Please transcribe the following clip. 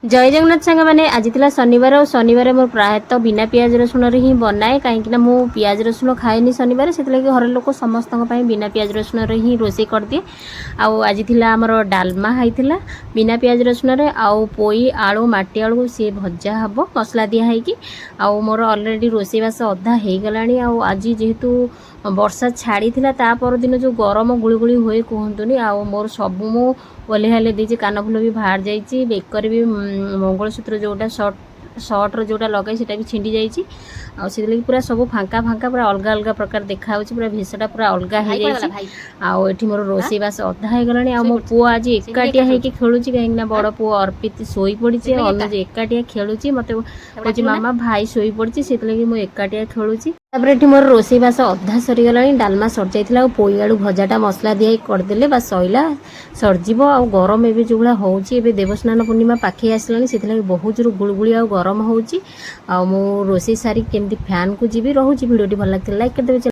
जय जगन्नाथ सांग मैंने आज थी शनिवार और शनिवार मोर प्रायतः बिना पियाज रसुण ही बनाए कहीं मु पियाज रसुण खाएनि शनिवार से घर लोक समस्त बिना पियाज रसुण ही रोषे कर दिए। आज थी आमर डालमा होता बिना पियाज रसुण आउ पोई आलू माटी आलू सी भजा हम मसला दिखाई आउ मोर अलरेडी रोषेईवास अधा हो गला। आज जेहेतु वर्षा छाड़ी ता परदिन जो गरम गुड़गुड़ी हुए कहतुनि मोर सबू मु ओल्हे देती कानफुल भी बाहर जाइए बेकर भी मंगलसूत्र जोटा सर्टर जोटा लगे से भी छिंडी जाइए पूरा सब फांका फांका पूरा अलग अलग प्रकार देखा पूरा भेषटा पूरा अलग हो ये मोर रोषेईवास अधा हो गला। मो पुओ आज एकाटिया होकर खेलुँ कहीं बड़ पुओ अर्पित शोई पड़ी अनुज एकाटिया खेलुची मत कहे मामा भाई शोई पड़ी से मुझे एकाटिया खेलुची। ये मोर रोषेईवास अधा सरीगला डालमा सर जा पोई आलू भजाटा मसला दिखाई करदे बस सैला सरजीव आ गरम एवं जो भाया हो देवस्नान पूर्णिमा पाखे आसला से बहुत जोर गुड़गुड़ी आ गरम हो रोषेई सारी केमती फैन को जी रोचे भिडियो भल लगे लाइक करदे।